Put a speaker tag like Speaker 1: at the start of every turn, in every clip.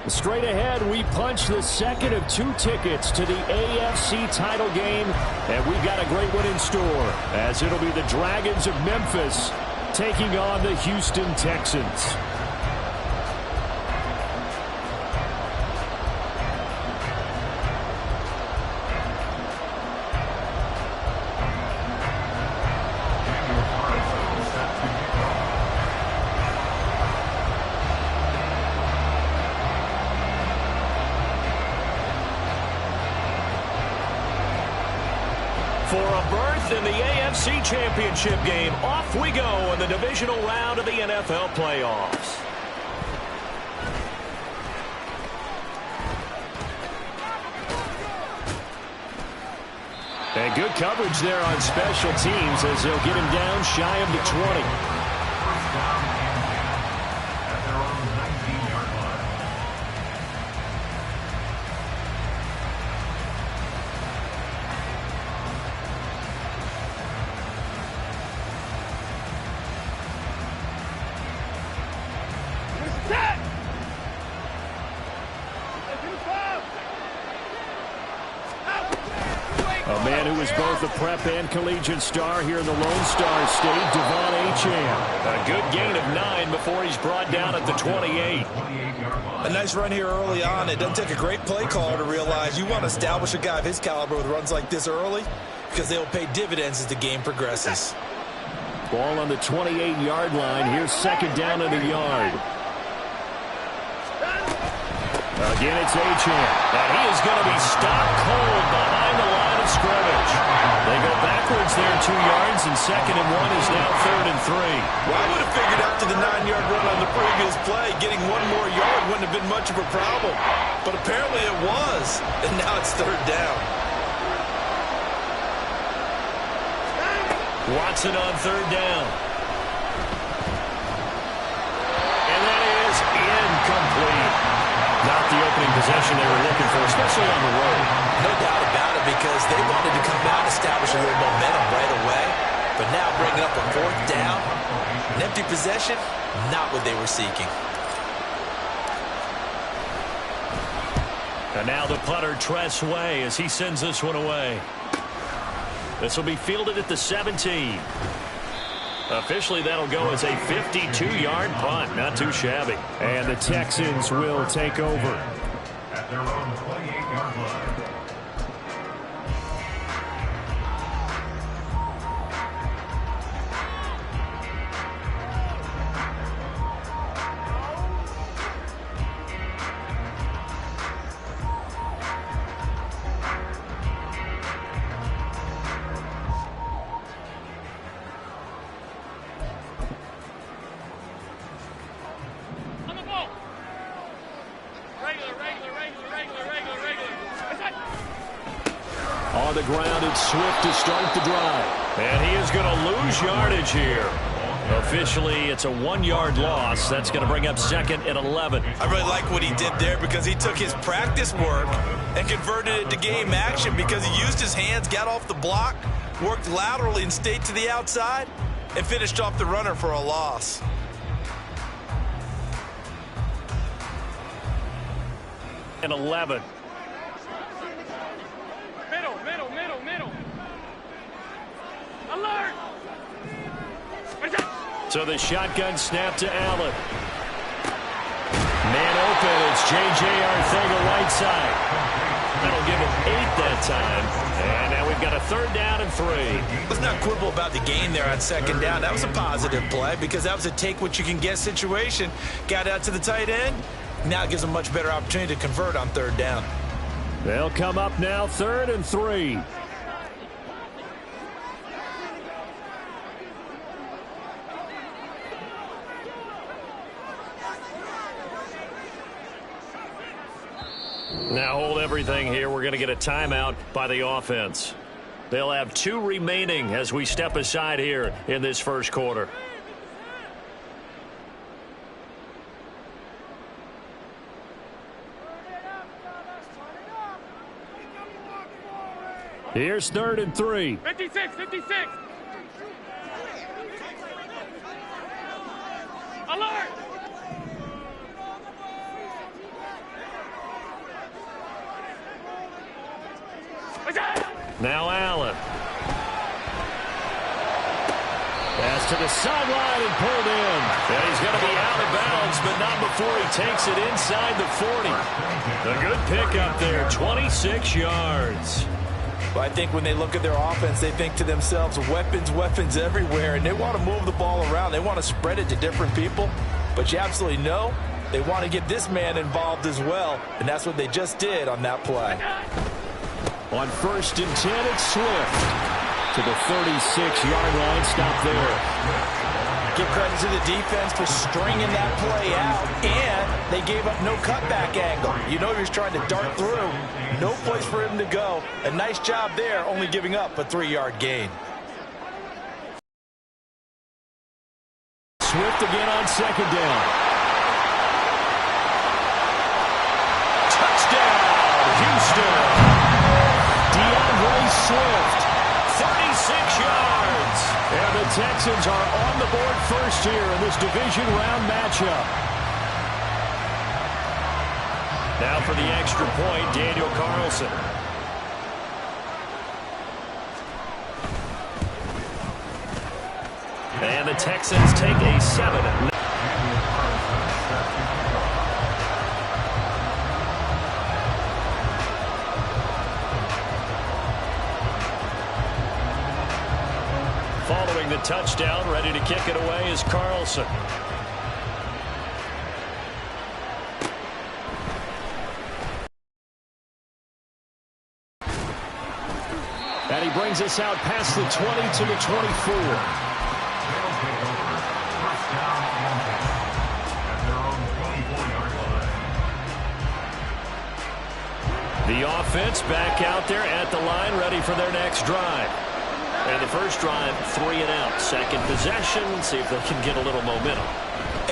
Speaker 1: Straight ahead, we punch the second of 2 tickets to the AFC title game, and we've got a great one in store, as it'll be the Dragons of Memphis taking on the Houston Texans.
Speaker 2: For a berth in the AFC Championship game, off we go in the divisional round of the NFL playoffs.
Speaker 1: And good coverage there on special teams as they'll get him down shy of the 20. A man who is both a prep and collegiate star here in the Lone Star State, Devon Achane.
Speaker 2: A good gain of 9 before he's brought down at the 28.
Speaker 3: A nice run here early on. It doesn't take a great play caller to realize you want to establish a guy of his caliber with runs like this early, because they'll pay dividends as the game progresses.
Speaker 1: Ball on the 28-yard line. Here's second down in the yard. Again, it's Achane.
Speaker 2: And he is going to be stopped cold behind the line of scrimmage.
Speaker 1: They go backwards there 2 yards, and 2nd and 1 is now 3rd and 3.
Speaker 3: Well, I would have figured after the 9-yard run on the previous play, getting 1 more yard wouldn't have been much of a problem. But apparently it was, and now it's 3rd down.
Speaker 2: Watson on 3rd down. And that is incomplete.
Speaker 1: Not the opening possession they were looking for, especially on the road.
Speaker 3: No doubt about it, because they wanted to come out and establish a little momentum right away. But now bringing up a 4th down, an empty possession, not what they were seeking.
Speaker 2: And now the punter, Tress Way, as he sends this one away. This will be fielded at the 17. Officially, that'll go as a 52-yard punt. Not too shabby.
Speaker 1: And the Texans will take over.
Speaker 4: At their own 28-yard line.
Speaker 1: On the ground, it's Swift to start the drive.
Speaker 2: And he is going to lose yardage here. Officially, it's a 1-yard loss. That's going to bring up 2nd and 11.
Speaker 3: I really like what he did there, because he took his practice work and converted it to game action, because he used his hands, got off the block, worked laterally and stayed to the outside, and finished off the runner for a loss.
Speaker 2: And 11.
Speaker 5: Middle. Alert!
Speaker 1: So the shotgun snap to Allen. Man open, it's J.J. Arcega right side.
Speaker 2: That'll give him 8 that time. And now we've got a 3rd down and 3.
Speaker 3: Let's not quibble about the gain there on 2nd down. That was a positive play, because that was a take-what-you-can-get situation. Got out to the tight end. Now it gives them a much better opportunity to convert on 3rd down.
Speaker 1: They'll come up now 3rd and 3.
Speaker 2: Now hold everything here. We're going to get a timeout by the offense. They'll have 2 remaining as we step aside here in this first quarter.
Speaker 1: Here's 3rd and 3.
Speaker 5: 56. Alert!
Speaker 2: Now Allen. Pass to the sideline and pulled in. And he's going to be out of bounds, but not before he takes it inside the 40. A good pickup there, 26 yards.
Speaker 3: Well, I think when they look at their offense, they think to themselves, weapons, weapons everywhere, and they want to move the ball around. They want to spread it to different people, but you absolutely know they want to get this man involved as well, and that's what they just did on that play.
Speaker 1: On 1st and 10, it's Swift to the 36-yard line. Stop there.
Speaker 3: Give credit to the defense for stringing that play out, and they gave up no cutback angle. You know he was trying to dart through. No place for him to go. A nice job there, only giving up a 3-yard gain.
Speaker 1: Swift again on 2nd down.
Speaker 2: Touchdown, Houston. DeAndre Swift, 36 yards.
Speaker 1: And the Texans are on the board first here in this division round matchup.
Speaker 2: Now for the extra point, Daniel Carlson. And the Texans take a 7. Following the touchdown, ready to kick it away is Carlson.
Speaker 1: And he brings us out past the 20 to the 24.
Speaker 2: The offense back out there at the line, ready for their next drive. And the first drive, 3 and out. Second possession, see if they can get a little momentum.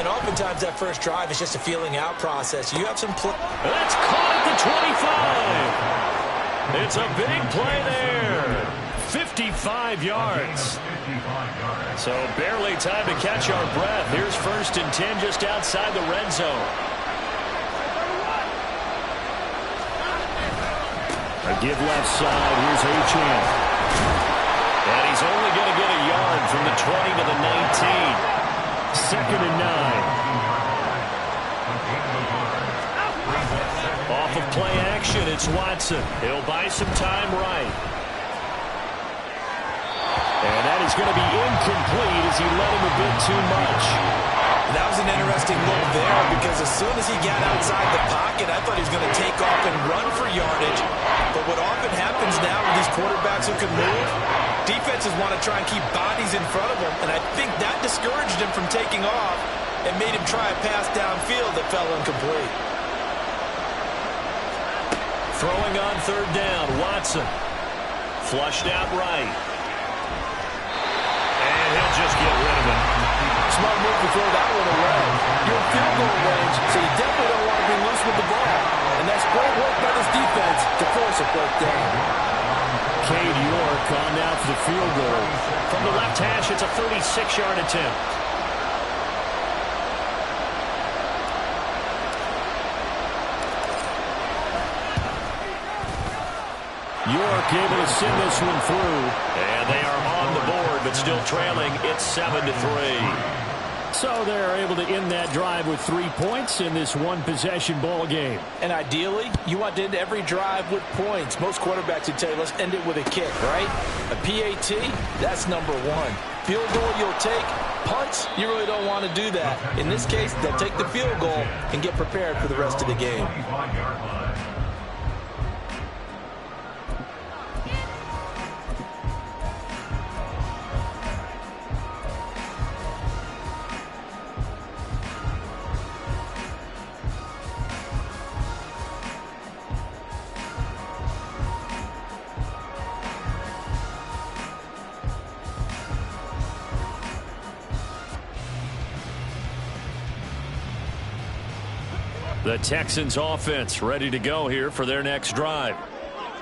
Speaker 3: And oftentimes that first drive is just a feeling out process. You have some play.
Speaker 2: That's caught at the 25. It's a big play there. 55 yards. So barely time to catch our breath. Here's 1st and 10 just outside the red zone.
Speaker 1: A give left side. Here's Achane.
Speaker 2: And he's only going to get a yard from the 20 to the 19.
Speaker 1: 2nd and 9.
Speaker 2: Off of play action, it's Watson. He'll buy some time right.
Speaker 1: And that is going to be incomplete as he let him a bit too much.
Speaker 3: That was an interesting look there because as soon as he got outside the pocket, I thought he was going to take off and run for yardage. But what often happens now with these quarterbacks who can move, defenses want to try and keep bodies in front of them, and I think that discouraged him from taking off and made him try a pass downfield that fell incomplete.
Speaker 2: Throwing on 3rd down, Watson. Flushed out right. And he'll just get rid of it.
Speaker 3: Smart move to throw that one away. You're in field goal range, so you definitely don't want to be loose with the ball. And that's great work by this defense to force a fourth down.
Speaker 1: Cade York on now for the field goal.
Speaker 2: From the left hash, it's a 36-yard attempt.
Speaker 1: York able to send this one through.
Speaker 2: And they are on the board, but still trailing. It's 7-3.
Speaker 1: So they're able to end that drive with 3 points in this one-possession ball game.
Speaker 3: And ideally, you want to end every drive with points. Most quarterbacks would tell you, let's end it with a kick, right? A PAT, that's number 1. Field goal you'll take. Punts, you really don't want to do that. In this case, they'll take the field goal and get prepared for the rest of the game.
Speaker 2: The Texans offense ready to go here for their next drive.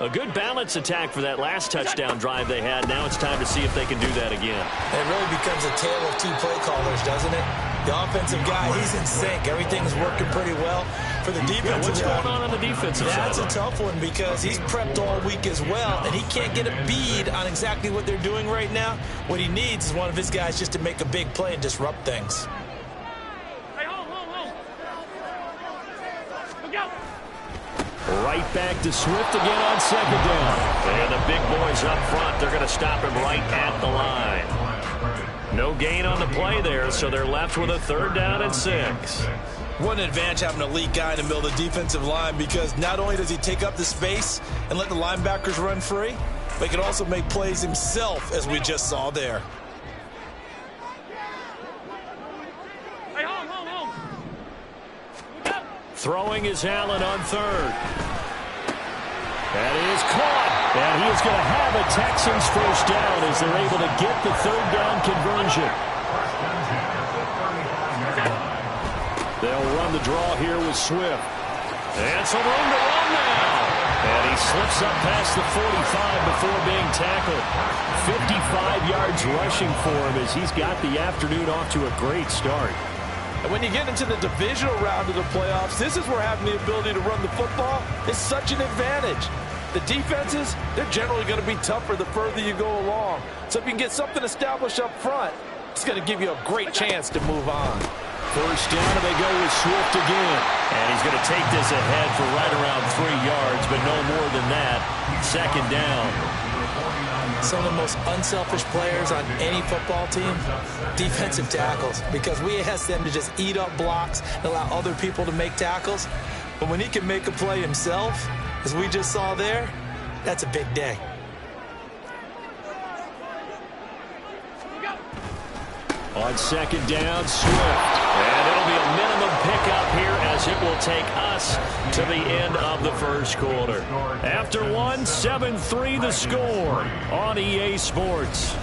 Speaker 2: A good balance attack for that last touchdown drive they had. Now it's time to see if they can do that again.
Speaker 3: It really becomes a tale of 2 play callers, doesn't it? The offensive guy, he's in sync. Everything's working pretty well. for the defense.
Speaker 2: Yeah, what's going on the defensive side?
Speaker 3: That's a tough one because he's prepped all week as well, and he can't get a bead on exactly what they're doing right now. What he needs is one of his guys just to make a big play and disrupt things.
Speaker 5: Hey, hold. Look out.
Speaker 1: Right back to Swift again on second down.
Speaker 2: And the big boys up front, they're going to stop him right at the line. No gain on the play there, so they're left with a 3rd down and 6.
Speaker 3: What an advantage having an elite guy in the middle of the defensive line, because not only does he take up the space and let the linebackers run free, but he can also make plays himself, as we just saw there.
Speaker 5: Hey, hold. Look out.
Speaker 1: Throwing is Allen on 3rd. That is caught. And he is going to have a Texans first down as they're able to get the 3rd down conversion. They'll run the draw here with Swift. And some room to run now. And he slips up past the 45 before being tackled. 55 yards rushing for him as he's got the afternoon off to a great start.
Speaker 6: And when you get into the divisional round of the playoffs, this is where having the ability to run the football is such an advantage. The defenses, they're generally going to be tougher the further you go along. So if you can get something established up front, it's going to give you a great chance to move on.
Speaker 1: First down, and they go with Swift again.
Speaker 2: And he's going to take this ahead for right around 3 yards, but no more than that. 2nd down.
Speaker 3: Some of the most unselfish players on any football team, defensive tackles, because we ask them to just eat up blocks and allow other people to make tackles. But when he can make a play himself, as we just saw there, that's a big day.
Speaker 1: On 2nd down, Swift.
Speaker 2: And it'll be a minimum pickup here as it will take us to the end of the first quarter.
Speaker 1: After 7-3 the score on EA Sports.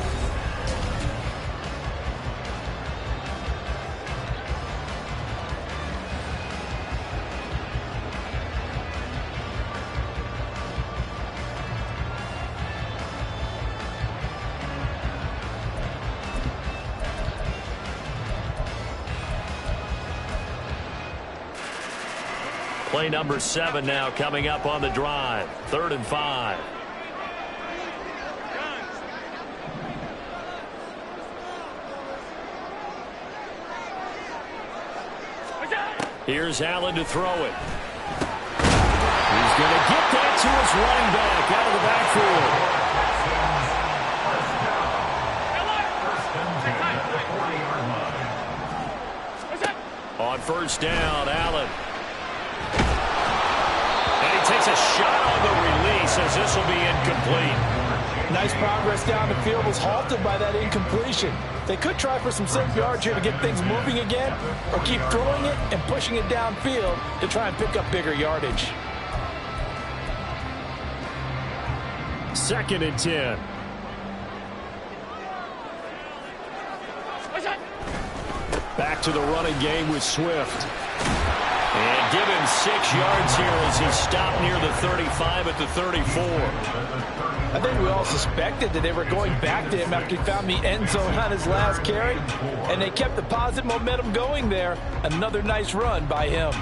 Speaker 2: Play number 7 now coming up on the drive. 3rd and 5.
Speaker 1: Here's Allen to throw it. He's going to get that to his running back out of the backfield. On 1st down, Allen.
Speaker 2: And he takes a shot on the release as this will be incomplete.
Speaker 6: Nice progress down the field, was halted by that incompletion. They could try for some safe yards here to get things moving again, or keep throwing it and pushing it downfield to try and pick up bigger yardage.
Speaker 1: 2nd and 10. Back to the running game with Swift.
Speaker 2: And give him 6 yards here as he stopped near the 35 at the 34.
Speaker 6: I think we all suspected that they were going back to him after he found the end zone on his last carry, and they kept the positive momentum going there. Another nice run by him.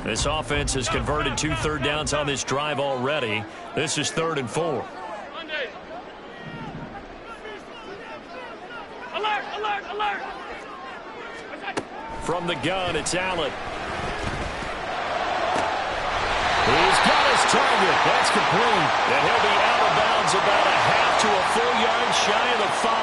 Speaker 2: This offense has converted 2 third downs on this drive already. This is 3rd and 4.
Speaker 5: Alert, alert, alert.
Speaker 2: From the gun, it's Allen.
Speaker 1: He's got his target. That's complete.
Speaker 2: And he'll be out of bounds about a half to a full yard shy of the 5.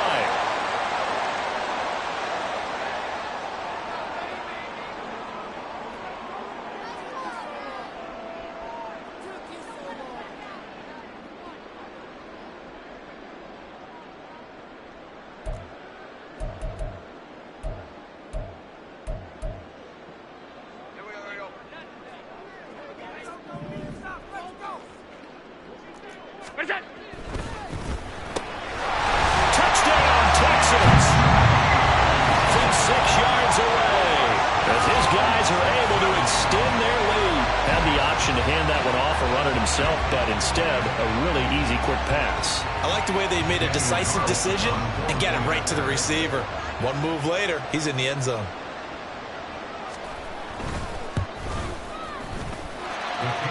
Speaker 1: Touchdown, Texans. From 6 yards away. As his guys are able to extend their lead.
Speaker 2: Had the option position to hand that one off or run it himself, but instead a really easy quick pass.
Speaker 3: I like the way they made a decisive decision and get it right to the receiver. One move later, he's in the end zone.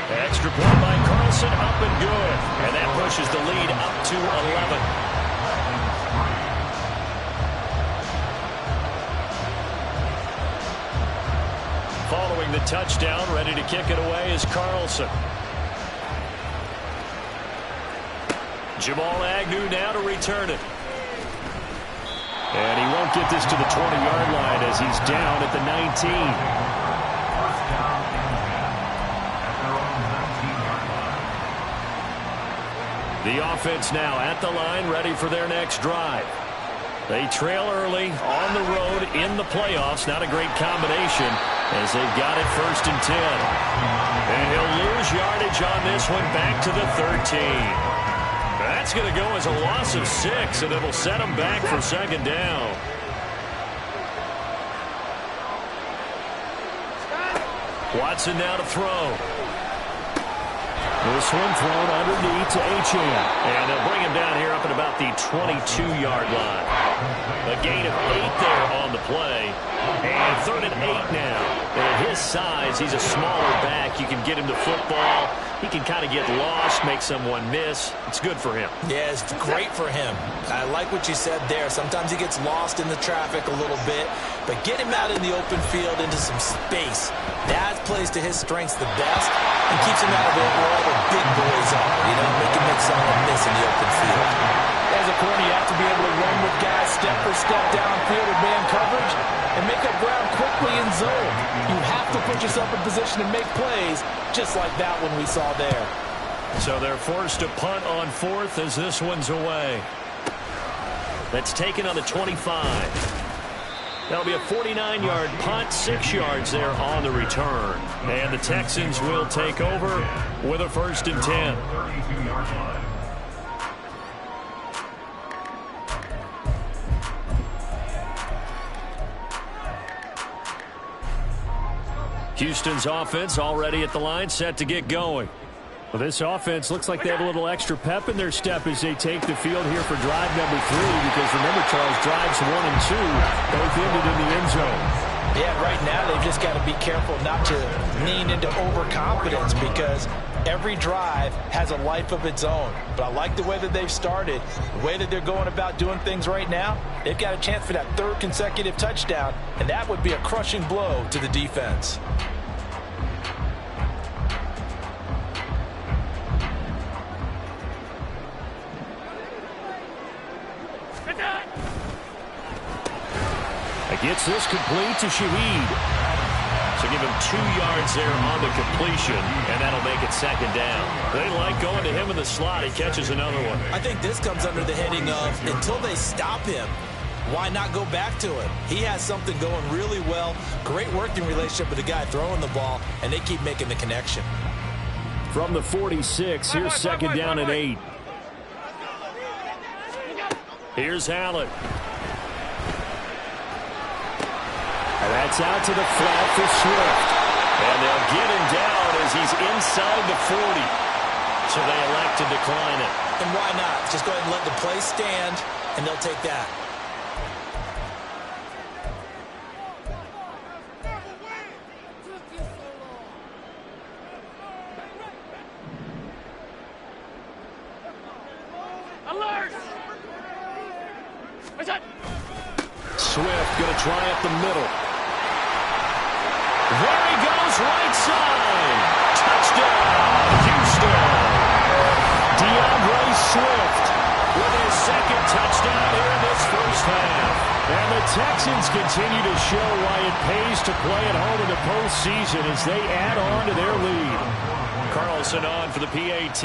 Speaker 2: Extra point by Carlson, up and good. And that pushes the lead up to 11. Following the touchdown, ready to kick it away is Carlson. Jamal Agnew now to return it.
Speaker 1: And he won't get this to the 20-yard line as he's down at the 19. The offense now at the line, ready for their next drive. They trail early on the road in the playoffs. Not a great combination as they've got it 1st and 10. And he'll lose yardage on this one back to the 13. That's going to go as a loss of 6, and it'll set them back for 2nd down. Watson now to throw. This one thrown underneath to Achane. And they'll bring him down here up at about the 22-yard line. A gain of 8 there on the play. And 3rd and 8 now. And at his size, he's a smaller back. You can get him to football. He can kind of get lost, make someone miss. It's good for him.
Speaker 3: Yeah, it's great for him. I like what you said there. Sometimes he gets lost in the traffic a little bit, but get him out in the open field into some space. That plays to his strengths the best and keeps him out of it where all the big boys are. You know, make him make someone miss in the open field.
Speaker 6: As a corner, you have to be able to run with guys step for step downfield with man coverage and make up ground quickly in zone. You have to put yourself in position to make plays, just like that one we saw there.
Speaker 2: So they're forced to punt on 4th as this one's away. That's taken on the 25. That'll be a 49-yard punt, 6 yards there on the return. And the Texans will take over with a 1st and 10.
Speaker 4: 32-yard line.
Speaker 2: Houston's offense already at the line, set to get going.
Speaker 1: Well, this offense looks like they have a little extra pep in their step as they take the field here for drive number 3, because remember, Charles, drives 1 and 2 both ended in the end zone.
Speaker 6: Yeah, right now they've just got to be careful not to lean into overconfidence, because every drive has a life of its own. But I like the way that they've started, the way that they're going about doing things right now. They've got a chance for that 3rd consecutive touchdown, and that would be a crushing blow to the defense.
Speaker 1: Gets this complete to Shaheed.
Speaker 2: So give him 2 yards there on the completion, and that'll make it 2nd down. They like going to him in the slot. He catches another one.
Speaker 3: I think this comes under the heading of, until they stop him, why not go back to it? He has something going really well. Great working relationship with the guy throwing the ball, and they keep making the connection.
Speaker 1: From the 46, here's 2nd down and 8.
Speaker 2: Here's Allen.
Speaker 1: And that's out to the flat for Swift.
Speaker 2: And they'll get him down as he's inside the 40. So they elect to decline it.
Speaker 3: And why not? Just go ahead and let the play stand, and they'll take that.
Speaker 5: Alert! What's that?
Speaker 1: Swift going to try up the middle.
Speaker 2: There he goes, right side. Touchdown, Houston.
Speaker 1: DeAndre Swift
Speaker 2: With his 2nd touchdown here in this 1st half.
Speaker 1: And the Texans continue to show why it pays to play at home in the postseason as they add on to their lead.
Speaker 2: Carlson on for the PAT.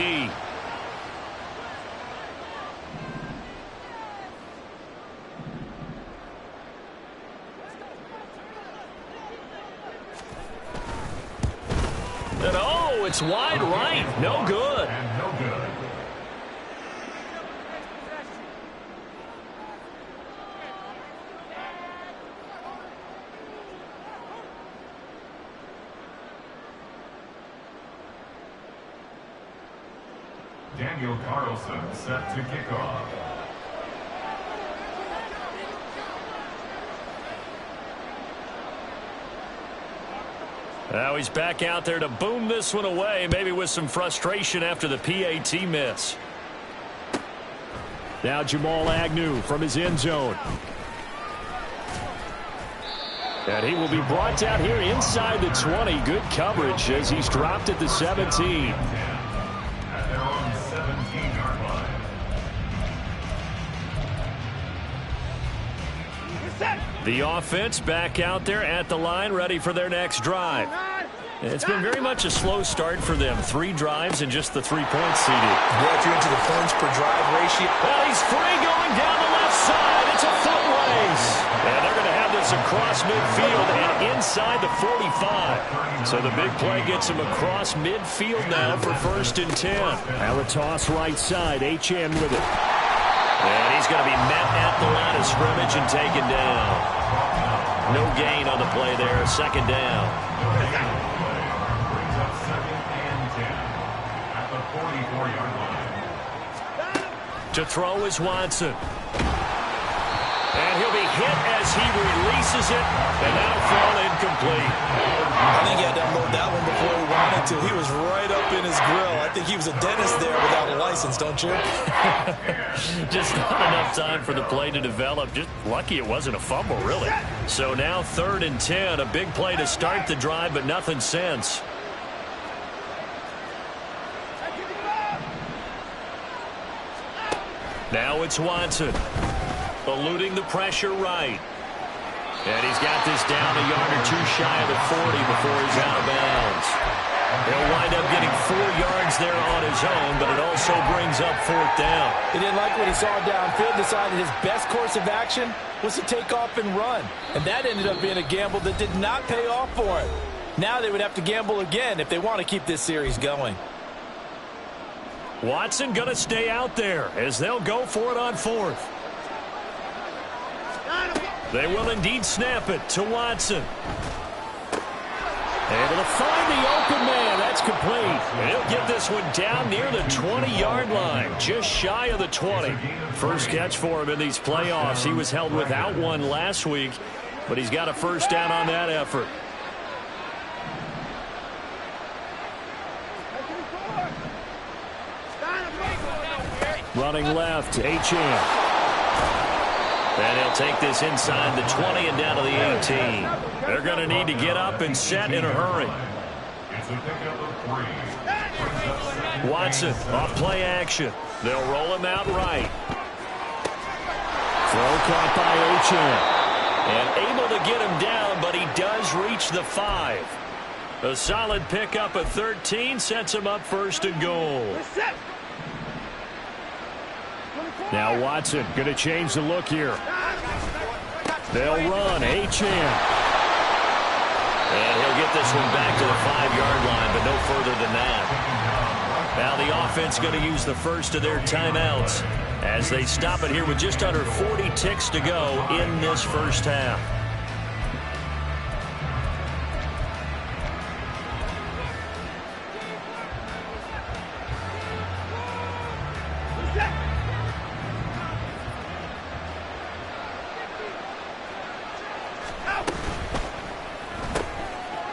Speaker 2: And oh, it's wide right. No good.
Speaker 4: And no good. Daniel Carlson set to kick off.
Speaker 2: Now he's back out there to boom this one away, maybe with some frustration after the PAT miss.
Speaker 1: Now Jamal Agnew from his end zone. And he will be brought down here inside the 20. Good coverage as he's dropped at the 17.
Speaker 4: At their own 17-yard line.
Speaker 2: The offense back out there at the line, ready for their next drive. It's been very much a slow start for them. 3 drives and just the 3 points seeded.
Speaker 3: Yeah, if you're into the points per drive ratio.
Speaker 2: Well, he's free going down the left side. It's a foot race. And they're going to have this across midfield and inside the 45. So the big play gets him across midfield now for 1st and 10.
Speaker 1: Now a toss right side. HN with it.
Speaker 2: And he's going to be met at the line of scrimmage and taken down. No gain on the play there. 2nd down.
Speaker 4: Brings up 2nd and 10 at the 44-yard line.
Speaker 2: To throw is Watson. And he'll be hit as he releases it, and that'll fall incomplete.
Speaker 3: I think he had to unload that one before he wanted to. He was right up in his grill. I think he was a dentist there without a license, don't you?
Speaker 2: Just not enough time for the play to develop. Just lucky it wasn't a fumble, really. So now 3rd and 10, a big play to start the drive, but nothing since. Now it's Watson. Eluding the pressure right. And he's got this down a yard or 2 shy of the 40 before he's out of bounds. He'll wind up getting 4 yards there on his own, but it also brings up 4th down.
Speaker 6: He didn't like what he saw downfield, decided his best course of action was to take off and run. And that ended up being a gamble that did not pay off for him. Now they would have to gamble again if they want to keep this series going.
Speaker 2: Watson going to stay out there as they'll go for it on 4th. They will indeed snap it to Watson. Able to find the open man. That's complete. And he'll get this one down near the 20-yard line, just shy of the 20. First catch for him in these playoffs. He was held without one last week, but he's got a 1st down on that effort.
Speaker 1: Running left, HN.
Speaker 2: And he'll take this inside the 20 and down to the 18. They're going to need to get up and set in a hurry.
Speaker 4: It's a pickup of 3.
Speaker 2: Watson off play action. They'll roll him out right.
Speaker 1: Throw caught by HN.
Speaker 2: And able to get him down, but he does reach the 5. A solid pickup at 13 sets him up 1st and goal.
Speaker 1: Now Watson going to change the look here. They'll run. HN.
Speaker 2: And he'll get this one back to the 5-yard line, but no further than that. Now the offense going to use the first of their timeouts as they stop it here with just under 40 ticks to go in this 1st half.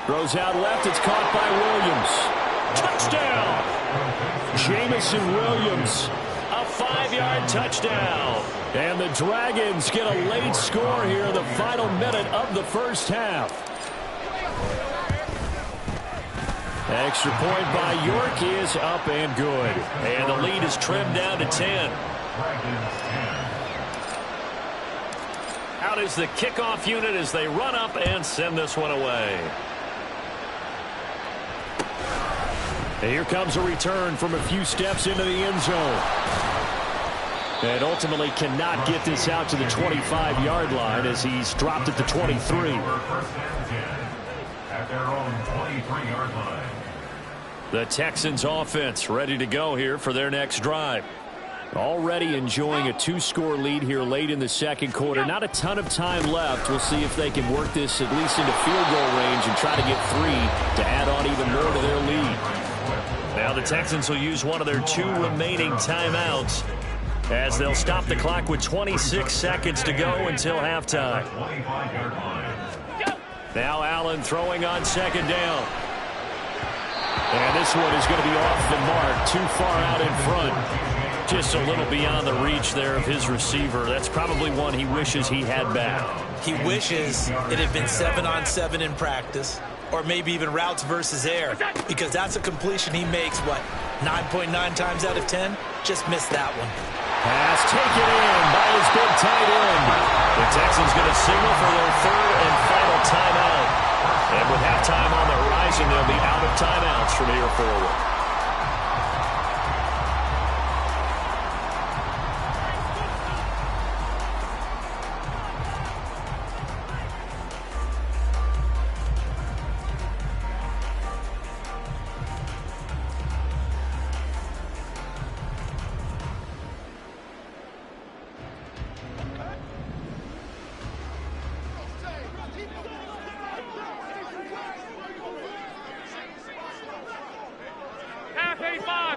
Speaker 1: Throws out left. It's caught by Williams. Touchdown. Jamison Williams.
Speaker 2: A 5-yard touchdown.
Speaker 1: And the Dragons get a late score here in the final minute of the 1st half. Extra point by York is up and good.
Speaker 2: And the lead is trimmed down to 10. Out is the kickoff unit as they run up and send this one away.
Speaker 1: And here comes a return from a few steps into the end zone. And ultimately cannot get this out to the 25-yard line as he's dropped at the 23.
Speaker 4: At their own 23-yard line.
Speaker 2: The Texans offense ready to go here for their next drive.
Speaker 1: Already enjoying a 2-score lead here late in the 2nd quarter. Not a ton of time left. We'll see if they can work this at least into field goal range and try to get 3 to add on even more to their lead.
Speaker 2: Now the Texans will use one of their 2 remaining timeouts as they'll stop the clock with 26 seconds to go until halftime. Now Allen throwing on second down.
Speaker 1: And this one is going to be off the mark, too far out in front.
Speaker 2: Just a little beyond the reach there of his receiver. That's probably one he wishes he had back.
Speaker 3: He wishes it had been 7-on-7 in practice, or maybe even routes versus air, because that's a completion he makes, what, 9.9 times out of 10? Just missed that one.
Speaker 1: Pass taken in by his big tight end.
Speaker 2: The Texans going to signal for their 3rd and final timeout. And with halftime on the horizon, they'll be out of timeouts from here forward.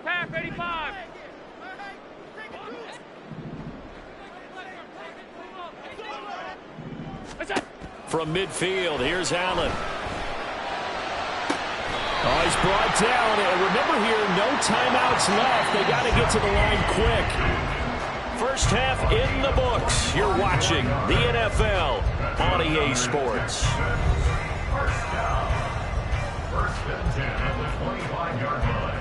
Speaker 5: Half 85.
Speaker 2: From midfield, here's Allen.
Speaker 1: Oh, he's brought down. And remember here, no timeouts left. They got to get to the line quick.
Speaker 2: First half in the books. You're watching the NFL on EA Sports.
Speaker 4: First down. First and 10 at the 25-yard line.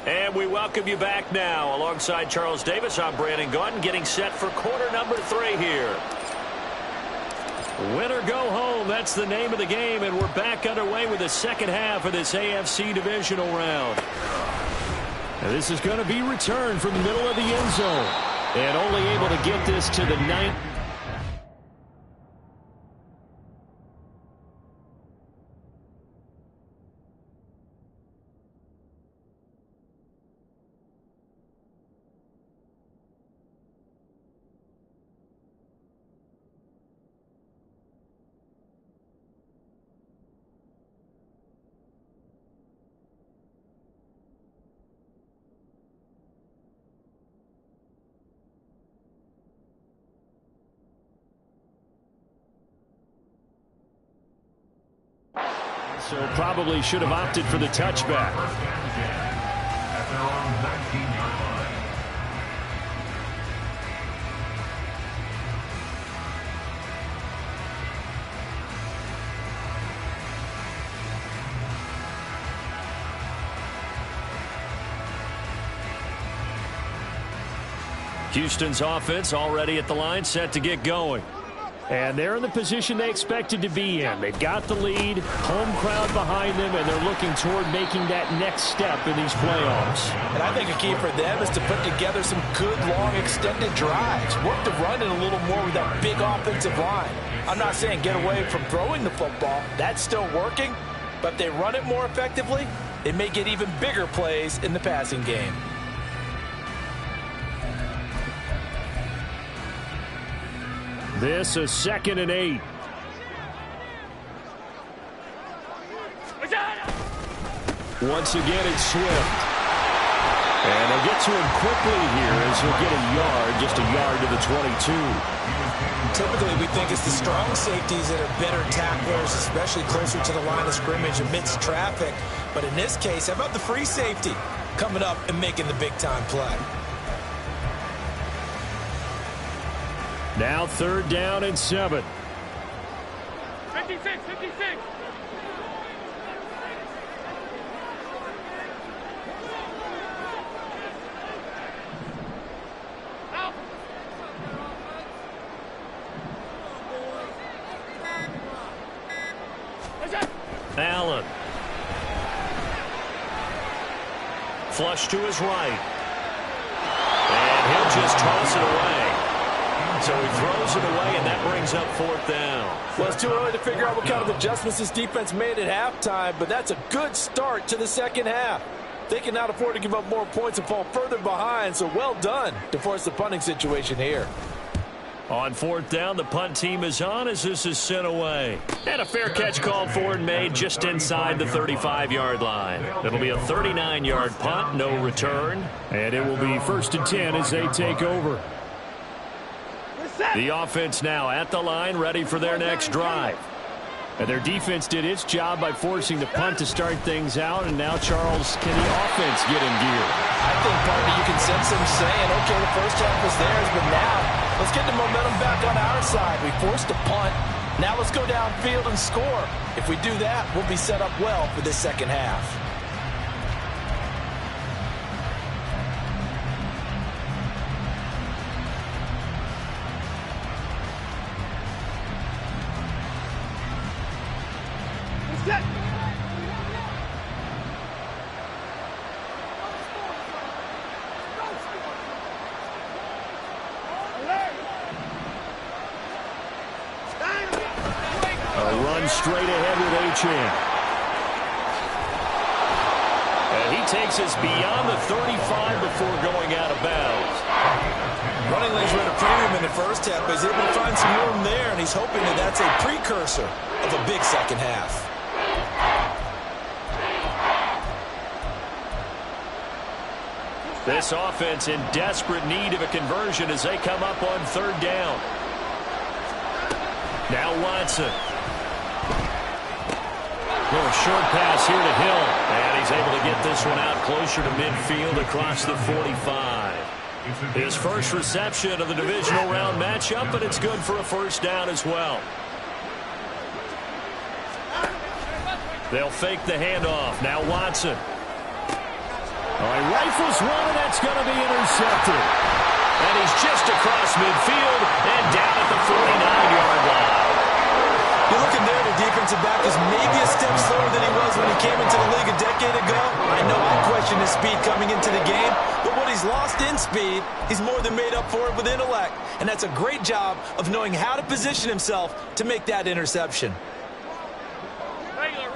Speaker 2: And we welcome you back now. Alongside Charles Davis, I'm Brandon Gaudin, getting set for quarter number 3 here. Win or go home, that's the name of the game, and we're back underway with the second half of this AFC divisional round.
Speaker 1: And this is going to be returned from the middle of the end zone. And only able to get this to the 9th. So probably should have opted for the touchback.
Speaker 4: At their own 19-yard line.
Speaker 2: Houston's offense already at the line, set to get going.
Speaker 1: And they're in the position they expected to be in. They've got the lead, home crowd behind them, and they're looking toward making that next step in these playoffs.
Speaker 6: And I think a key for them is to put together some good, long, extended drives. Work the run in a little more with that big offensive line. I'm not saying get away from throwing the football. That's still working. But if they run it more effectively, they may get even bigger plays in the passing game.
Speaker 1: This is 2nd and 8. Once again, it's Swift. And they'll get to him quickly here as he'll get a yard, just a yard to the 22.
Speaker 7: Typically, we think it's the strong safeties that are better tacklers, especially closer to the line of scrimmage amidst traffic. But in this case, how about the free safety coming up and making the big-time play?
Speaker 1: Now 3rd down and 7.
Speaker 5: 56. Out.
Speaker 2: Allen. Flush to his right. And he'll just toss it away. So he throws it away, and that brings up 4th down.
Speaker 6: Well, it's too early to figure out what kind of adjustments this defense made at halftime, but that's a good start to the second half. They cannot afford to give up more points and fall further behind, so well done to force the punting situation here.
Speaker 2: On 4th down, the punt team is on as this is sent away. And a fair catch called for and made just inside the 35-yard line. It'll be a 39-yard punt, no return.
Speaker 1: And it will be 1st and 10 as they take over.
Speaker 2: The offense now at the line, ready for their next drive.
Speaker 1: And their defense did its job by forcing the punt to start things out. And now, Charles, can the offense get in gear?
Speaker 6: I think, partner, you can sense them saying, okay, the first half was theirs, but now let's get the momentum back on our side. We forced a punt. Now let's go downfield and score. If we do that, we'll be set up well for this second half.
Speaker 1: Straight ahead with Achane.
Speaker 2: And he takes us beyond the 35 before going out of bounds.
Speaker 7: Running lanes were at a premium in the first half, but he's able to find some room there, and he's hoping that that's a precursor of a big second half.
Speaker 2: This offense in desperate need of a conversion as they come up on 3rd down. Now Watson. Little short pass here to Hill. And he's able to get this one out closer to midfield across the 45. His first reception of the divisional round matchup, but it's good for a 1st down as well. They'll fake the handoff. Now Watson.
Speaker 1: He rifles one, and that's going to be intercepted.
Speaker 2: And he's just across midfield and down at the 49-yard line.
Speaker 7: You're looking there, the defensive back is maybe a step slower than he was when he came into the league a decade ago. I know I questioned his speed coming into the game, but what he's lost in speed, he's more than made up for it with intellect. And that's a great job of knowing how to position himself to make that interception.
Speaker 5: Regular.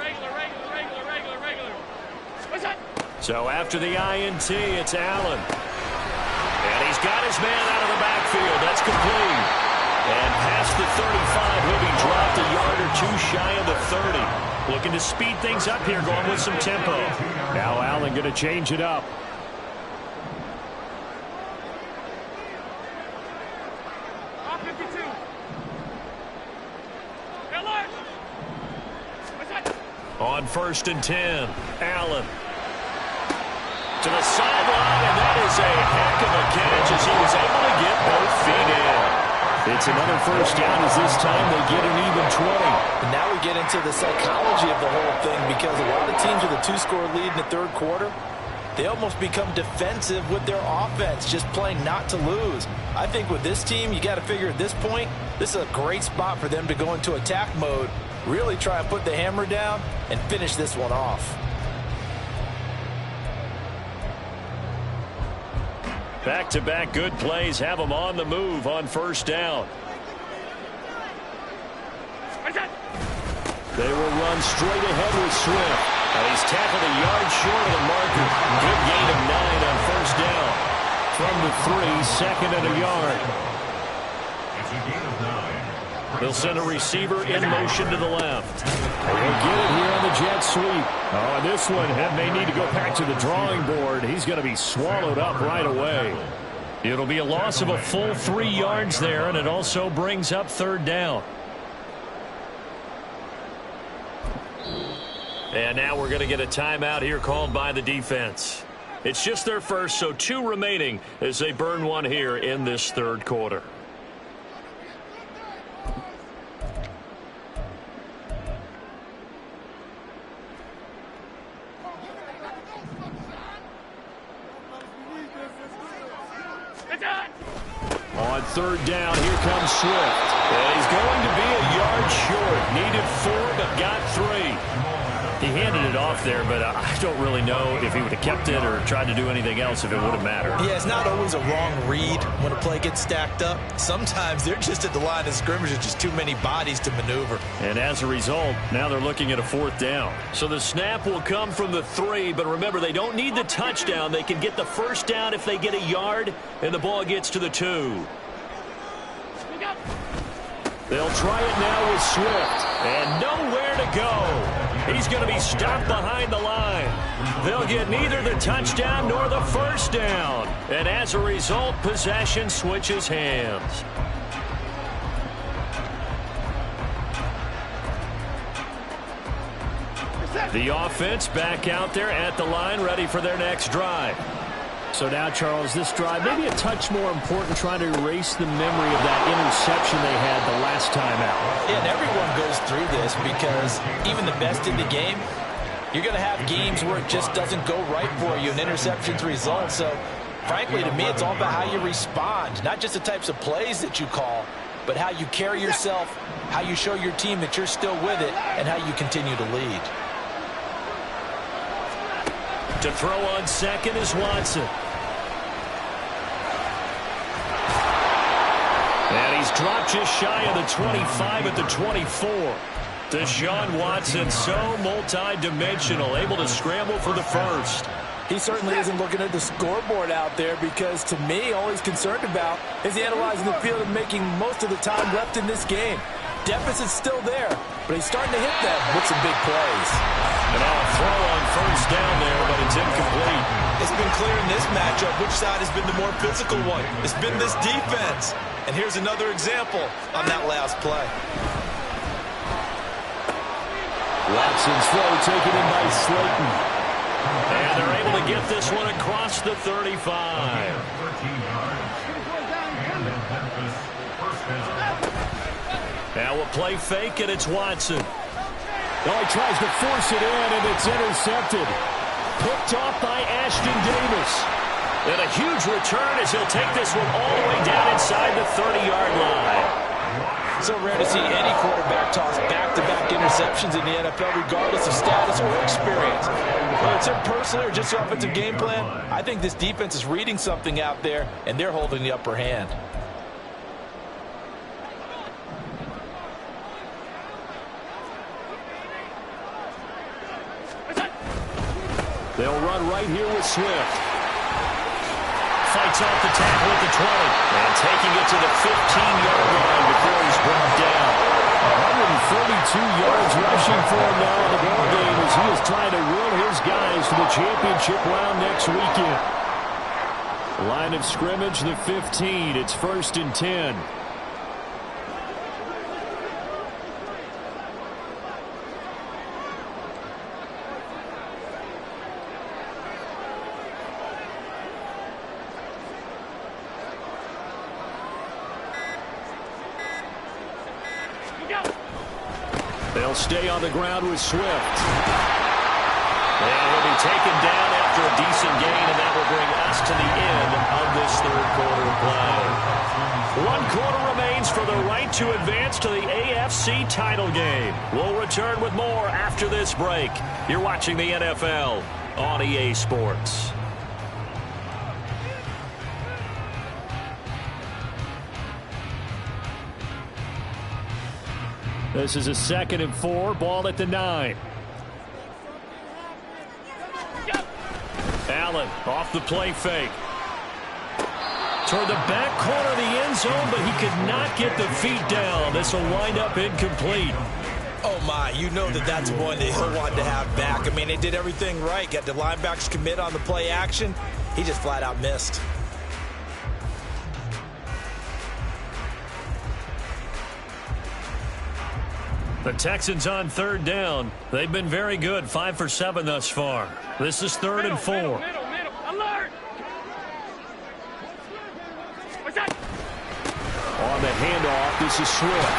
Speaker 5: What's that?
Speaker 2: So after the INT, it's Allen. And he's got his man out of the backfield. That's complete. And past the 35, he'll be dropped a yard or two shy of the 30. Looking to speed things up here, going with some tempo.
Speaker 1: Now Allen going to change it up.
Speaker 5: Off 52. Hey, Lord. What's that?
Speaker 2: On 1st and 10, Allen. To the sideline, and that is a heck of a catch as he was able to get both feet in.
Speaker 1: It's another 1st down as this time they get an even 20.
Speaker 6: And now we get into the psychology of the whole thing because a lot of teams with a 2-score lead in the 3rd quarter, they almost become defensive with their offense, just playing not to lose. I think with this team, you got to figure at this point, this is a great spot for them to go into attack mode, really try and put the hammer down and finish this one off.
Speaker 2: Back-to-back good plays have them on the move on 1st down.
Speaker 1: They will run straight ahead with Swift.
Speaker 2: And he's tackled a yard short of the marker. Good gain of 9 on 1st down.
Speaker 1: From the 3, 2nd and a yard.
Speaker 4: It's a gain of 9.
Speaker 2: They'll send a receiver in motion to the left.
Speaker 1: They'll get it here on the jet sweep. Oh, this one may need to go back to the drawing board. He's going to be swallowed up right away.
Speaker 2: It'll be a loss of a full 3 yards there, and it also brings up 3rd down. And now we're going to get a timeout here called by the defense. It's just their first, so 2 remaining as they burn one here in this 3rd quarter.
Speaker 1: On 3rd down, here comes Swift.
Speaker 2: And he's going to be a yard short. Needed 4, but got 3. He handed it off there, but I don't really know if he would have kept it or tried to do anything else if it would have mattered.
Speaker 7: Yeah, it's not always a wrong read when a play gets stacked up. Sometimes they're just at the line of scrimmage with just too many bodies to maneuver.
Speaker 2: And as a result, now they're looking at a 4th down. So the snap will come from the 3, but remember, they don't need the touchdown. They can get the 1st down if they get a yard, and the ball gets to the 2. They'll try it now with Swift, and nowhere to go. He's going to be stopped behind the line. They'll get neither the touchdown nor the 1st down. And as a result, possession switches hands. The offense back out there at the line, ready for their next drive.
Speaker 1: So now, Charles, this drive maybe a touch more important, trying to erase the memory of that interception they had the last time out.
Speaker 7: Yeah, and everyone goes through this because even the best in the game, you're going to have games where it just doesn't go right for you and interceptions result. So, frankly, to me, it's all about how you respond, not just the types of plays that you call, but how you carry yourself, how you show your team that you're still with it, and how you continue to lead.
Speaker 2: To throw on 2nd is Watson. And he's dropped just shy of the 25 at the 24. Deshaun Watson, so multi-dimensional, able to scramble for the 1st.
Speaker 6: He certainly isn't looking at the scoreboard out there because, to me, all he's concerned about is analyzing the field and making most of the time left in this game. Deficit's still there, but he's starting to hit them with some big plays.
Speaker 2: And now a throw on 1st down there, but it's incomplete.
Speaker 3: It's been clear in this matchup which side has been the more physical one. It's been this defense. And here's another example on that last play.
Speaker 1: Watson's throw taken in by Slayton.
Speaker 2: And they're able to get this one across the 35. Now a play fake, and it's Watson.
Speaker 1: Oh, he tries to force it in, and it's intercepted. Picked off by Ashton Davis.
Speaker 2: And a huge return as he'll take this one all the way down inside the 30-yard line.
Speaker 6: So rare to see any quarterback toss back-to-back interceptions in the NFL, regardless of status or experience. Whether it's him personally or just the offensive game plan, I think this defense is reading something out there, and they're holding the upper hand.
Speaker 1: They'll run right here with Swift.
Speaker 2: Fights off the tackle at the 20. And taking it to the 15-yard line before he's brought down.
Speaker 1: 142 yards rushing for him now in the ballgame as he is trying to will his guys to the championship round next weekend. Line of scrimmage, the 15. It's 1st and 10. They'll stay on the ground with Swift.
Speaker 2: And he'll be taken down after a decent gain, and that will bring us to the end of this 3rd quarter play. 1 quarter remains for the right to advance to the AFC title game. We'll return with more after this break. You're watching the NFL on EA Sports.
Speaker 1: This is a 2nd and 4, ball at the 9.
Speaker 2: Allen off the play fake. Toward the back corner of the end zone, but he could not get the feet down. This will wind up incomplete.
Speaker 7: Oh, my, you know that's one that he'll want to have back. I mean, they did everything right. Got the linebackers commit on the play action. He just flat out missed.
Speaker 2: The Texans on 3rd down. They've been very good, 5 for 7 thus far. This is 3rd and 4.
Speaker 5: Middle. Alert! What's that?
Speaker 1: On the handoff, this is Swift.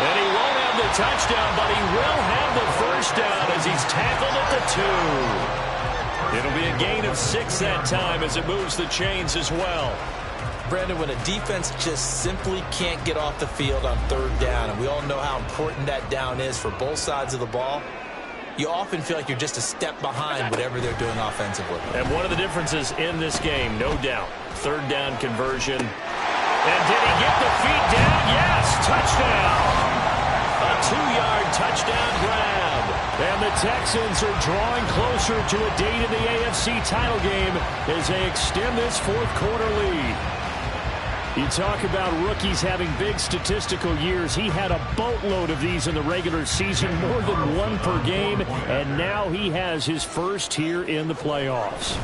Speaker 2: And he won't have the touchdown, but he will have the 1st down as he's tackled at the 2. It'll be a gain of 6 that time as it moves the chains as well.
Speaker 7: Brandon, when a defense just simply can't get off the field on 3rd down, and we all know how important that down is for both sides of the ball, you often feel like you're just a step behind whatever they're doing offensively.
Speaker 2: And one of the differences in this game, no doubt, third down conversion. And did he get the feet down? Yes, touchdown. A 2-yard touchdown grab.
Speaker 1: And the Texans are drawing closer to a date in the AFC title game as they extend this fourth-quarter lead. You talk about rookies having big statistical years. He had a boatload of these in the regular season, more than one per game, and now he has his first here in the playoffs.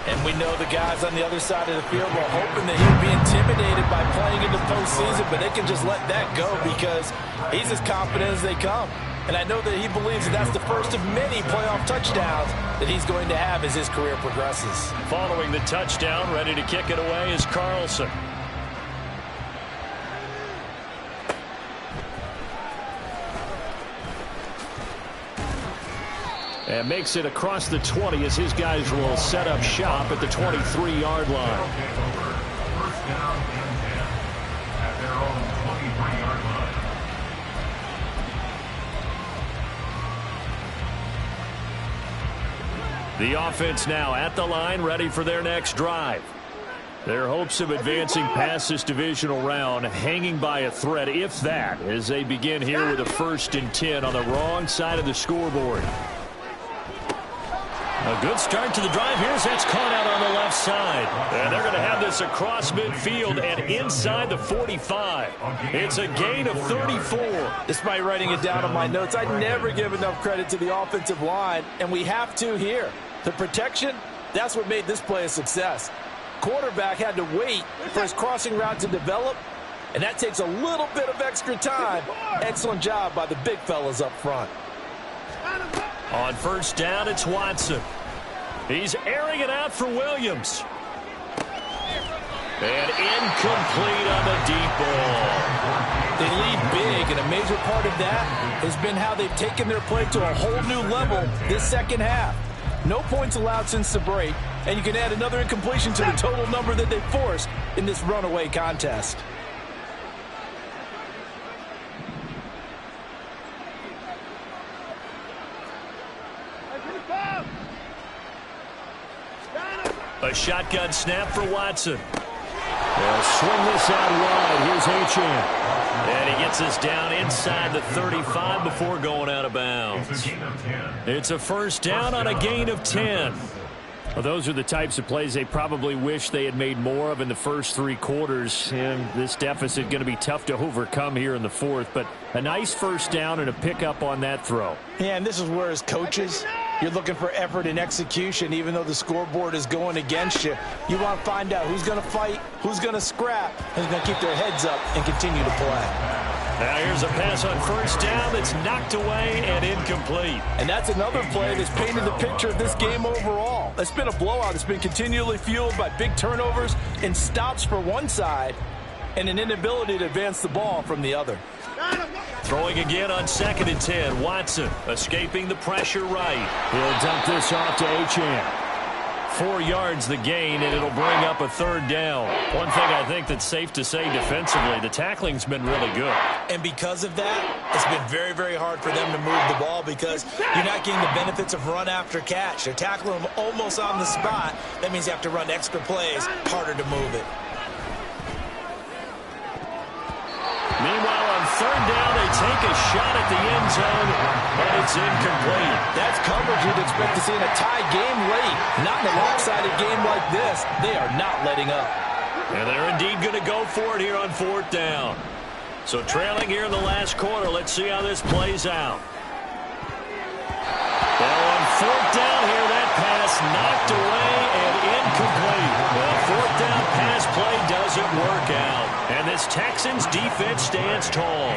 Speaker 6: And we know the guys on the other side of the field were hoping that he'd be intimidated by playing in the postseason, but they can just let that go because he's as confident as they come. And I know that he believes that that's the first of many playoff touchdowns that he's going to have as his career progresses.
Speaker 2: Following the touchdown, ready to kick it away is Carlson.
Speaker 1: And makes it across the 20 as his guys will set up shop at the 23-yard line.
Speaker 4: First down and 10 at their own 23-yard line.
Speaker 1: The offense now at the line, ready for their next drive. Their hopes of advancing past this divisional round hanging by a thread, if that, as they begin here with a 1st and 10 on the wrong side of the scoreboard.
Speaker 2: A good start to the drive. Here's that's caught out on the left side. And they're going to have this across midfield and inside the 45. It's a gain of 34.
Speaker 6: Despite writing it down on my notes, I never give enough credit to the offensive line, and we have to here. The protection, that's what made this play a success. Quarterback had to wait for his crossing route to develop, and that takes a little bit of extra time. Excellent job by the big fellas up front.
Speaker 2: On first down, it's Watson. He's airing it out for Williams. And incomplete on the deep ball.
Speaker 6: They lead big, and a major part of that has been how they've taken their play to a whole new level this second half. No points allowed since the break, and you can add another incompletion to the total number that they forced in this runaway contest.
Speaker 2: A shotgun snap for Watson.
Speaker 1: They'll swing this out wide. Here's Achane.
Speaker 2: And he gets us down inside the 35 before going out of bounds.
Speaker 1: It's a first down on a gain of 10. Well, those are the types of plays they probably wish they had made more of in the first 3 quarters. And this deficit going to be tough to overcome here in the fourth. But a nice first down and a pickup on that throw.
Speaker 6: Yeah, and this is where as coaches, you're looking for effort and execution, even though the scoreboard is going against you. You want to find out who's going to fight, who's going to scrap, who's going to keep their heads up and continue to play.
Speaker 2: Now here's a pass on first down that's knocked away and incomplete.
Speaker 6: And that's another play that's painted the picture of this game overall. It's been a blowout. It's been continually fueled by big turnovers and stops for one side and an inability to advance the ball from the other.
Speaker 2: Throwing again on 2nd and 10. Watson escaping the pressure right.
Speaker 1: He'll dump this off to Achane.
Speaker 2: 4 yards the gain, and it'll bring up a 3rd down. One thing I think that's safe to say defensively, the tackling's been really good.
Speaker 7: And because of that, it's been very, very hard for them to move the ball because you're not getting the benefits of run after catch. They're tackling them almost on the spot. That means you have to run extra plays, harder to move it.
Speaker 2: Meanwhile, on 3rd down, they take a shot at the end zone, but it's incomplete.
Speaker 6: That's coverage you'd expect to see in a tie game late. Not in a lopsided game like this. They are not letting up.
Speaker 2: And they're indeed going to go for it here on 4th down. So trailing here in the last quarter, let's see how this plays out. Well, on 4th down here, that pass knocked away and incomplete. Well, 4th down pass play doesn't work out. And this Texans defense stands tall.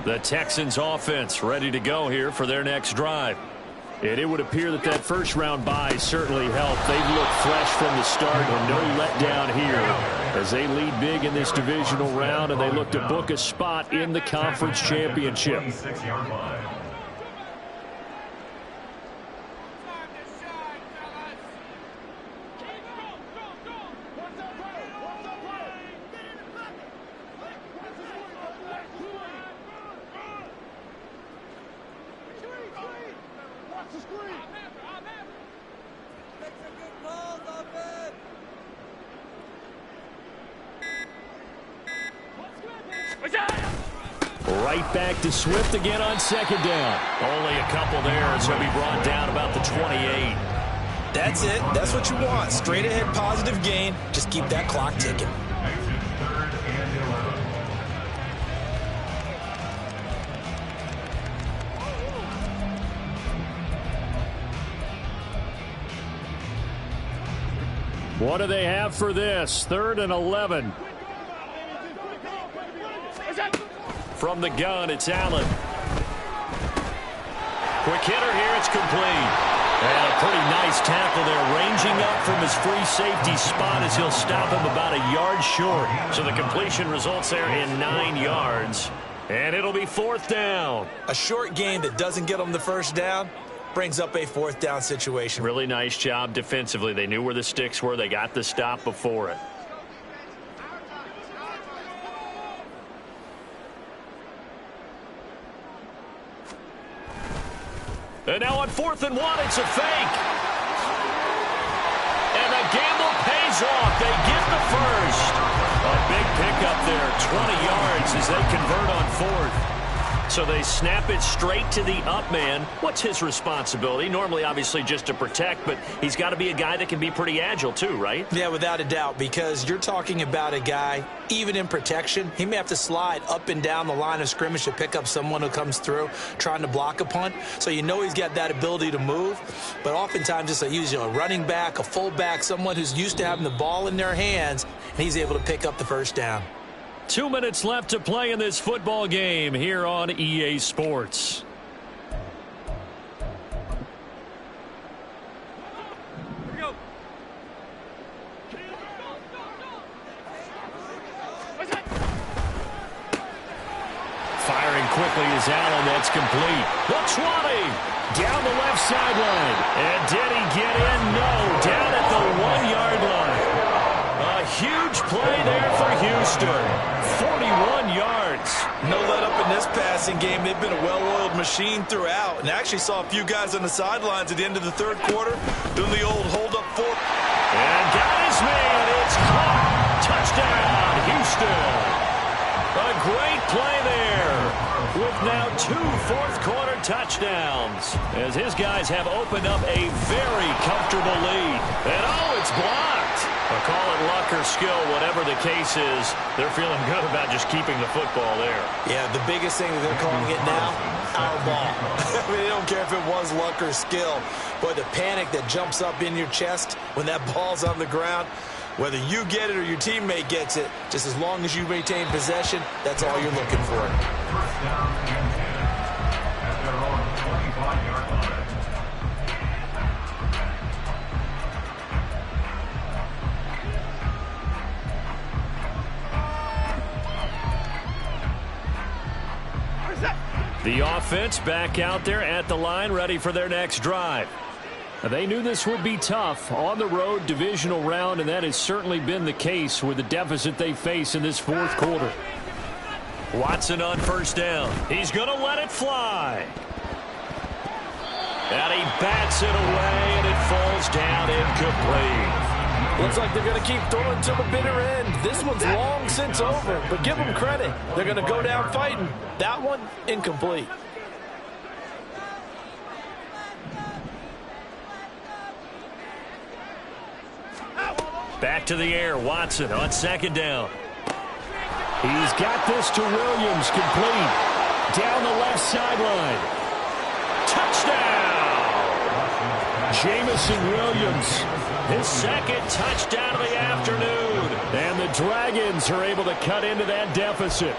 Speaker 1: The Texans offense ready to go here for their next drive. And it would appear that that first round bye certainly helped. They've looked fresh from the start and no letdown here as they lead big in this divisional round and they look to book a spot in the conference championship.
Speaker 4: 26-yard line.
Speaker 1: Right back to Swift again on second down.
Speaker 2: Only a couple there, so he'll be brought down about the 28.
Speaker 7: That's it. That's what you want. Straight ahead positive gain. Just keep that clock ticking.
Speaker 4: Third and 11.
Speaker 1: What do they have for this? 3rd and 11.
Speaker 2: From the gun, it's Allen. Quick hitter here, it's complete. And a pretty nice tackle there, ranging up from his free safety spot as he'll stop him about a yard short. So the completion results there in 9 yards. And it'll be 4th down.
Speaker 7: A short gain that doesn't get them the first down brings up a 4th down situation.
Speaker 2: Really nice job defensively. They knew where the sticks were. They got the stop before it. And now on 4th and 1, it's a fake. And the gamble pays off. They get the first. A big pickup there, 20 yards as they convert on 4th. So they snap it straight to the up man. What's his responsibility? Normally, obviously, just to protect, but he's got to be a guy that can be pretty agile too, right?
Speaker 7: Yeah, without a doubt, because you're talking about a guy, even in protection, he may have to slide up and down the line of scrimmage to pick up someone who comes through trying to block a punt. So you know he's got that ability to move, but oftentimes it's a running back, a fullback, someone who's used to having the ball in their hands, and he's able to pick up the first down.
Speaker 1: 2 minutes left to play in this football game here on EA Sports.
Speaker 5: Here we go.
Speaker 1: Firing quickly is Allen. That's complete. The 20. Down the left sideline. And did he get in? No. Down at the 1-yard line. A huge play there for Houston. 41 yards.
Speaker 3: No let up in this passing game. They've been a well-oiled machine throughout. And actually saw a few guys on the sidelines at the end of the 3rd quarter doing the old hold-up for.
Speaker 1: And got his man. It's caught. Touchdown, Houston. A great play there with now 2 fourth-quarter touchdowns as his guys have opened up a very comfortable lead. And it's blocked. Call it luck or skill, whatever the case is, they're feeling good about just keeping the football there.
Speaker 7: Yeah, the biggest thing that they're calling it now, our ball. I mean, they don't care if it was luck or skill. Boy, the panic that jumps up in your chest when that ball's on the ground, whether you get it or your teammate gets it, just as long as you maintain possession, that's all you're looking for.
Speaker 4: First down and 10 at their own 25-yard line.
Speaker 1: The offense back out there at the line, ready for their next drive. They knew this would be tough on the road divisional round, and that has certainly been the case with the deficit they face in this 4th quarter.
Speaker 2: Watson on 1st down. He's going to let it fly. And he bats it away, and it falls down incomplete.
Speaker 6: Looks like they're going to keep throwing to the bitter end. This one's long since over, but give them credit. They're going to go down fighting. That one, incomplete.
Speaker 2: Back to the air, Watson on 2nd down.
Speaker 1: He's got this to Williams, complete. Down the left sideline.
Speaker 2: Touchdown!
Speaker 1: Jamison Williams,
Speaker 2: His 2nd touchdown of the afternoon.
Speaker 1: and the Dragons are able to cut into that deficit.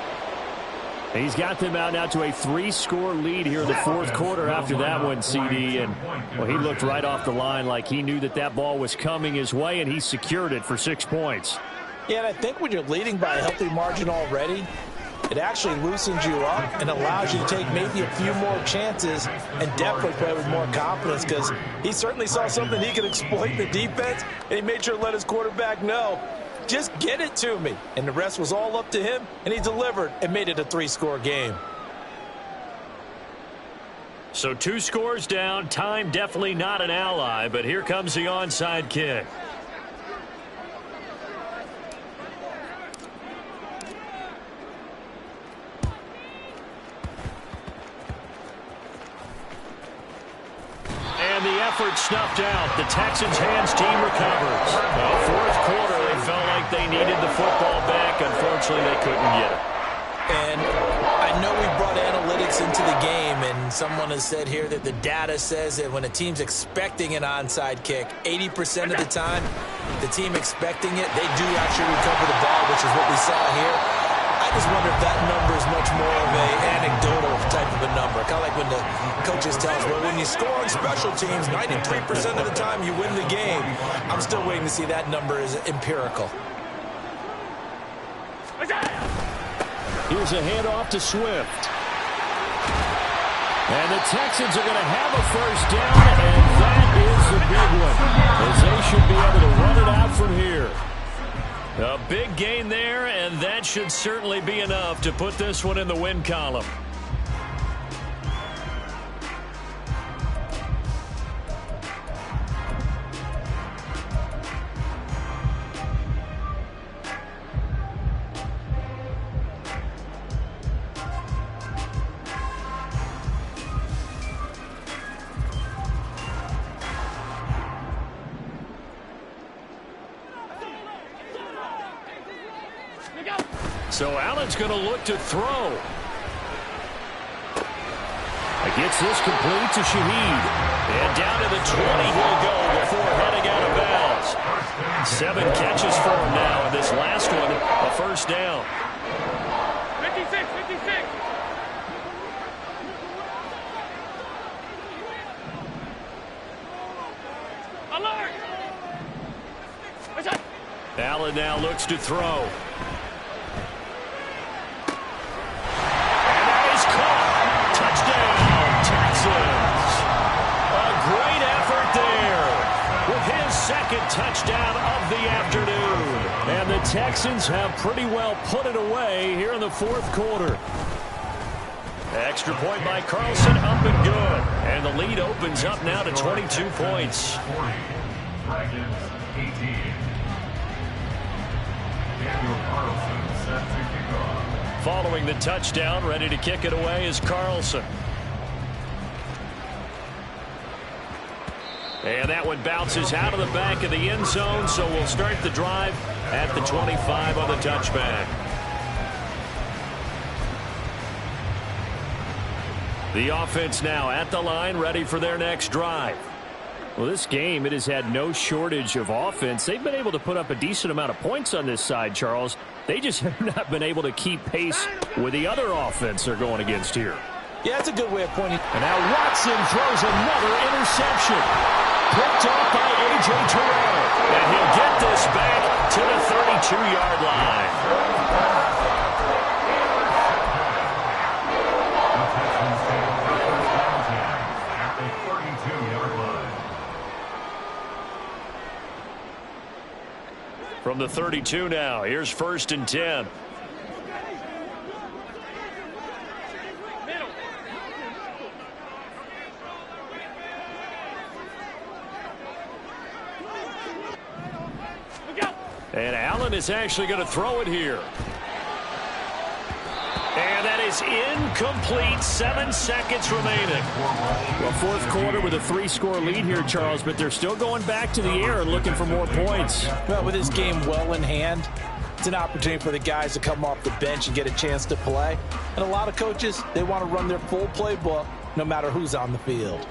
Speaker 1: He's got them out now to a 3-score lead here in the 4th quarter after that one, CD. And, well, he looked right off the line like he knew that that ball was coming his way, and he secured it for 6 points.
Speaker 6: Yeah, and I think when you're leading by a healthy margin already, it actually loosens you up and allows you to take maybe a few more chances and definitely play with more confidence, because he certainly saw something he could exploit in the defense, and he made sure to let his quarterback know, just get it to me. And the rest was all up to him, and he delivered and made it a 3-score game.
Speaker 2: So 2 scores down. Time definitely not an ally, but here comes the onside kick. And the effort snuffed out. The Texans' hands team recovers. Fourth quarter, they felt like they needed the football back. Unfortunately, they couldn't get it.
Speaker 7: And I know we brought analytics into the game, and someone has said here that the data says that when a team's expecting an onside kick, 80% of the time, the team expecting it, they do actually recover the ball, which is what we saw here. I just wonder if that number is much more of an anecdotal type of a number. Kind of like when the coaches tell us, well, when you score on special teams, 93% of the time you win the game. I'm still waiting to see that number is empirical.
Speaker 1: Here's a handoff to Swift. And the Texans are going to have a first down, and that is the big one, as they should be able to run it out from here.
Speaker 2: A big gain there, and that should certainly be enough to put this one in the win column. So Allen's going to look to throw.
Speaker 1: Gets this complete to Shaheed.
Speaker 2: And down to the 20 he'll go before heading out of bounds. 7 catches for him now, and this last one, a first down.
Speaker 5: 56, 56. Alert!
Speaker 2: Allen now looks to throw. Second touchdown of the afternoon.
Speaker 1: And the Texans have pretty well put it away here in the fourth quarter.
Speaker 2: Extra point by Carlson, up and good. And the lead opens up now to 22 points.
Speaker 4: 40, Dragons 18. Daniel Carlson set to kick off.
Speaker 2: Following the touchdown, ready to kick it away is Carlson. And that one bounces out of the back of the end zone, so we'll start the drive at the 25 on the touchback. The offense now at the line, ready for their next drive.
Speaker 1: Well, this game, it has had no shortage of offense. They've been able to put up a decent amount of points on this side, Charles. They just have not been able to keep pace with the other offense they're going against here.
Speaker 6: Yeah, that's a good way of pointing.
Speaker 1: And now Watson throws another interception. Picked off by A.J. Terrell.
Speaker 2: And he'll get this back to the 32-yard line.
Speaker 4: At the 32-yard line.
Speaker 2: From the 32 now, here's 1st and 10. And Allen is actually going to throw it here. And that is incomplete. 7 seconds remaining.
Speaker 1: Well, fourth quarter with a 3-score lead here, Charles, but they're still going back to the air and looking for more points.
Speaker 6: Well, with this game well in hand, it's an opportunity for the guys to come off the bench and get a chance to play. And a lot of coaches, they want to run their full playbook no matter who's on the field.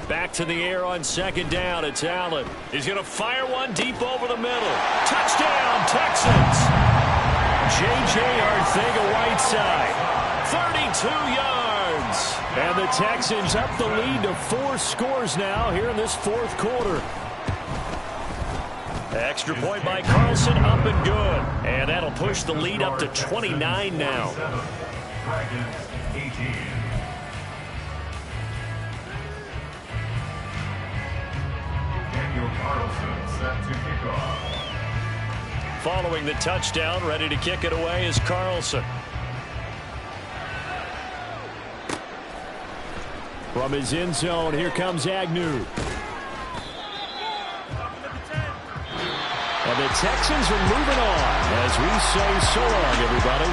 Speaker 2: Back to the air on 2nd down. It's Allen. He's going to fire one deep over the middle. Touchdown, Texans.
Speaker 1: J.J. Arcega-Whiteside, 32 yards. And the Texans up the lead to 4 scores now here in this fourth quarter.
Speaker 2: Extra point by Carlson, up and good. And that'll push the lead up to 29 now.
Speaker 4: Dragons 18. Daniel Carlson set to kick off.
Speaker 2: Following the touchdown, ready to kick it away is Carlson.
Speaker 1: From his end zone, here comes Agnew. And the Texans are moving on as we say so long, everybody.